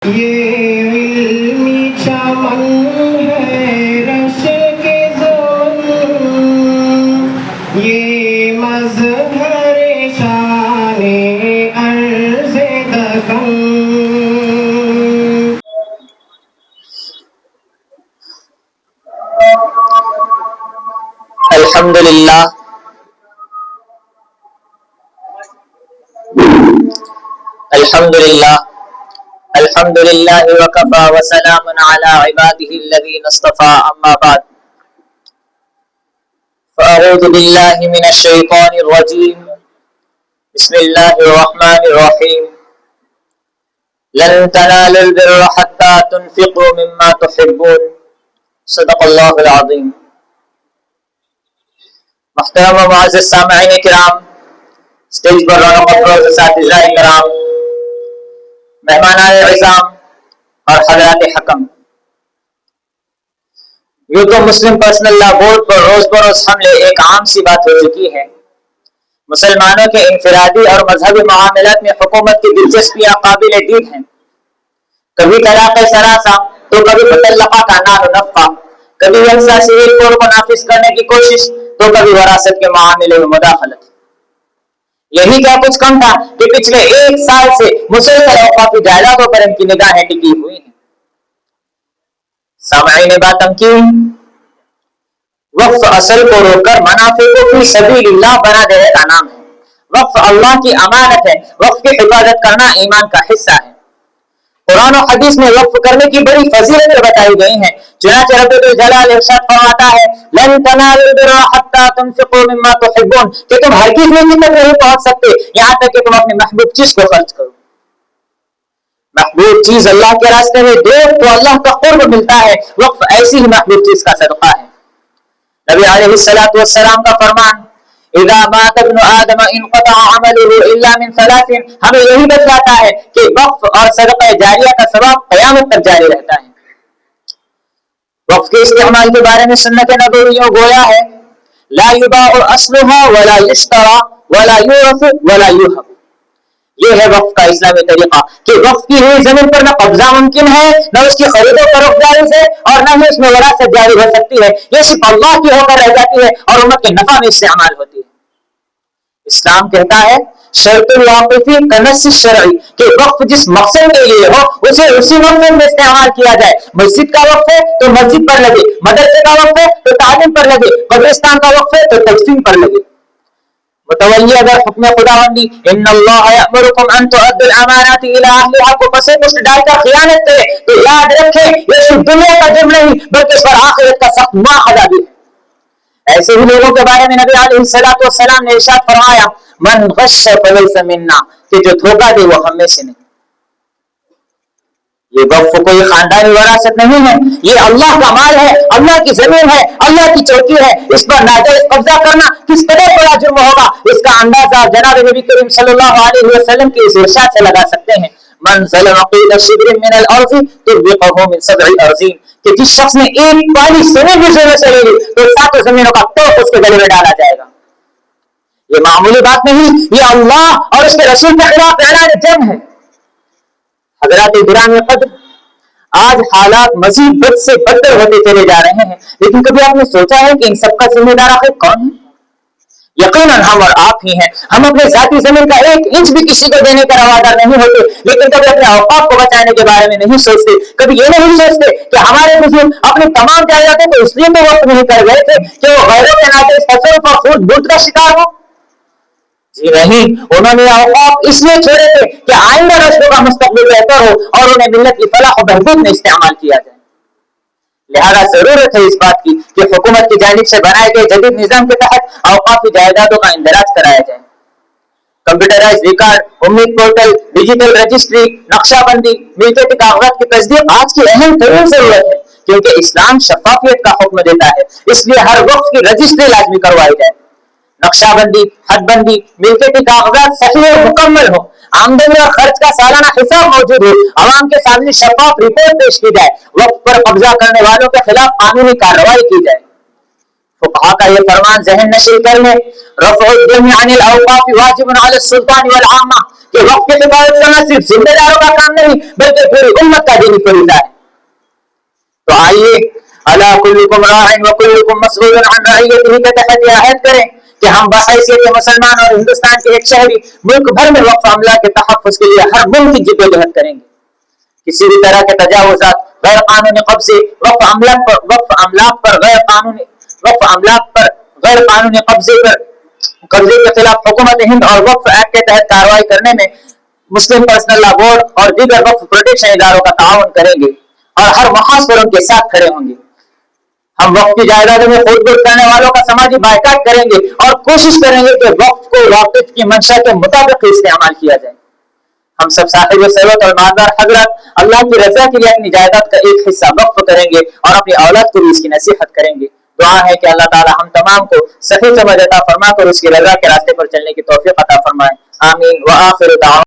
یہ علمی چمن ہے رش کے ظلم، یہ مظہر شان عرض دکن۔ الحمدللہ الحمدللہ الحمدللہ وکفى وسلام علی عباده الذین اصطفى، اما بعد فاعوذ باللہ من الشیطان الرجیم، بسم اللہ الرحمن الرحیم۔ لن تنالوا البر حتى تنفقوا مما تحبون، صدق اللہ العظیم۔ محترم و معزز سامعین کرام، اسٹیج پر رونق افروز اساتذہ کرام، مہمانان عظام اور حضرات حکم، یوں تو مسلم پرسنل لا بورڈ پر روز بروز حملے ایک عام سی بات ہو چکی ہے۔ مسلمانوں کے انفرادی اور مذہبی معاملات میں حکومت کی دلچسپیاں قابل دید ہیں، کبھی طلاق سراسا تو کبھی مطلقہ کا نان و نفقہ، کبھی یکساں سول کوڈ کو نافذ کرنے کی کوشش تو کبھی وراثت کے معاملے میں مداخلت۔ یہی کیا کچھ کم تھا کہ پچھلے ایک سال سے مسلسل اوقافی جائیدادوں پر ان کی نگاہیں ٹکی ہوئی ہیں۔ سامعین باتمکین، وقف اصل کو روک کر منافع کو فی سبیل اللہ بنا دینے کا نام ہے۔ وقف اللہ کی امانت ہے، وقف کی حفاظت کرنا ایمان کا حصہ ہے۔ قرآن و حدیث میں وقف کرنے کی بڑی فضیلتیں بتائی گئی ہیں، چنانچہ رب الجلال ارشاد فرماتا ہے لن تنالوا البر حتى تنفقوا مما تحبون، کہ تم ہرگز نیکی تک نہیں پہنچ سکتے یہاں تک کہ تم اپنی محبوب چیز کو خرچ کرو۔ محبوب چیز اللہ کے راستے میں دو تو اللہ کا قرب ملتا ہے، وقف ایسی ہی محبوب چیز کا صدقہ ہے۔ نبی علیہ الصلوۃ والسلام کا فرمان اذا مات ابن آدم انقطع عمله الا من ثلاث، ہمیں یہی بتلاتا ہے کہ وقف اور صدقہ جاریہ کا ثواب قیامت تک جاری رہتا ہے۔ وقف کے استعمال کے بارے میں سنت نبوی یوں گویا ہے لا یباع اصلها ولا یشترى ولا یورث ولا یوهب۔ یہ ہے وقف کا اسلامی طریقہ کہ وقف کی ہوئی زمین پر نہ قبضہ ممکن ہے، نہ اس کی خرید و فروخت جائز ہے، اور نہ ہی اس میں وراثت جاری ہو سکتی ہے۔ یہ صرف اللہ کی ہو کر رہ جاتی ہے اور امت کے نفع میں استعمال ہوتی ہے۔ اسلام کہتا ہے شرط الواقفی کنص شرعی، کہ وقف جس مقصد کے لیے ہو اسے اسی مقصد میں استعمال کیا جائے۔ مسجد کا وقف ہے تو مسجد پر لگے، مدرسے کا وقف ہے تو تعلیم پر لگے، قبرستان کا وقف ہے تو تدفین پر لگے۔ متولی اگر حکم خداوندی ان اللہ یامرکم ان تؤدوا الامانات الی اہلها کو پسے پشت ڈال کر خیانت کرے تو یاد رکھیں یہ صرف دنیا کا جرم نہیں بلکہ اس پر آخرت کا سخت مواخذہ بھی ہے۔ ایسے ہی لوگوں کے بارے میں نبی علیہ الصلوۃ والسلام نے ارشاد فرمایا من غش فلیس منا، کہ جو دھوکہ دے وہ ہم میں سے نہیں۔ یہ وقف کوئی خاندانی وراثت نہیں ہے، یہ اللہ کا مال ہے، اللہ کی زمین ہے، اللہ کی چوکی ہے۔ اس پر ناجائز قبضہ کرنا کس قدر بڑا جرم ہوگا اس کا اندازہ جناب نبی کریم صلی اللہ علیہ وسلم کے اس ارشاد سے لگا سکتے ہیں من ظلم قید شبر من الارض تربقه من 7 ارضین، کہ جس شخص نے ایک پالی زمین بھی زمین سے لے لی تو 7 زمینوں کا توق اس کے گلے میں ڈالا جائے گا۔ یہ معمولی بات نہیں، یہ اللہ اور اس کے رسول کے خلاف اعلان جنگ ہے۔ حضرات گرامی قدر، آج حالات مزید بد سے بدتر ہوتے چلے جا رہے ہیں، لیکن کبھی آپ نے سوچا ہے کہ ان سب کا ذمہ دار آخر کون ہے؟ یقیناً ہم اور آپ ہی ہیں۔ ہم اپنے ذاتی زمین کا 1 انچ بھی کسی کو دینے کا روادار نہیں ہوتے، لیکن کبھی اپنے اوقات کو بچانے کے بارے میں نہیں سوچتے، کبھی یہ نہیں سوچتے کہ ہمارے بزرگ اپنی تمام جائیدادیں تو اس لیے تو وقف نہیں کر گئے تھے کہ وہ غیروں کے ناجائز تصرف اور خود بُرد کا شکار ہو۔ جی نہیں، انہوں نے اوقاف اس لیے چھوڑے تھے کہ آئندہ نسلوں کا مستقبل بہتر ہو اور انہیں ملت کی فلاح و بہبود میں استعمال کیا جائے۔ لہذا ضرورت ہے اس بات کی کہ حکومت کی جانب سے بنائے گئے جدید نظام کے تحت اوقافی جائیدادوں کا اندراج کرایا جائے۔ کمپیوٹرائز ریکارڈ، امید پورٹل، ڈیجیٹل رجسٹری، نقشہ بندی، ملکیتی کاغذات کی تصدیق آج کی اہم ترین ضرورت ہے، کیونکہ اسلام شفافیت کا حکم دیتا ہے، اس لیے ہر وقت کی رجسٹری لازمی کروائی جائے۔ نقشہ بندی، حد بندی، ملکیتی کاغذات صحیح اور مکمل ہو، آمدنی اور خرچ کا سالانہ حساب موجود ہو، عوام کے سامنے شفاف رپورٹ پیش کی جائے، وقت پر قبضہ کرنے والوں کے خلاف قانونی کارروائی کی جائے۔ فقہا کا یہ فرمان ذہن نشین کر لیں رفع الدین عن الاوقاف واجب علی السلطان والعامہ، کہ وقت کی حفاظت کرنا صرف ذمہ داروں کا کام نہیں بلکہ پوری امت کا دینی فریضہ ہے. تو آئیے الا کلکم راع وکلکم مسئول عن رعیتہ کے تحت یہ عہد کریں کہ ہم بحیثیت مسلمان اور ہندوستان کے ایک شہری ملک بھر میں وقف املاک کے تحفظ کے لیے ہر ممکن جدوجہد کریں گے. کسی بھی طرح کے تجاوزات، غیر قانونی قبضے، وقف املاک پر غیر قانونی قبضے کے خلاف حکومت ہند اور وقف ایکٹ کے تحت کارروائی کرنے میں مسلم پرسنل لا بورڈ اور دیگر وقف پروٹیکشن اداروں کا تعاون کریں گے اور ہر محاذ پر ان کے ساتھ کھڑے ہوں گے. ہم وقف کی جائیدادوں میں خود بخود کرنے والوں کا سماجی بائیکاٹ کریں گے اور کوشش کریں گے کہ وقف کو واقف کی منشا کے مطابق استعمال کیا جائے. ہم سب صاحب ثروت اور مالدار حضرات اللہ کی رضا کے لیے اپنی جائیداد کا ایک حصہ وقف کریں گے اور اپنی اولاد کو بھی اس کی نصیحت کریں گے. دعا ہے کہ اللہ تعالی ہم تمام کو صحیح سمجھ عطا فرما کر اس کی رضا کے راستے پر چلنے کی توفیق عطا فرمائے. آمین. وآخر دعوانا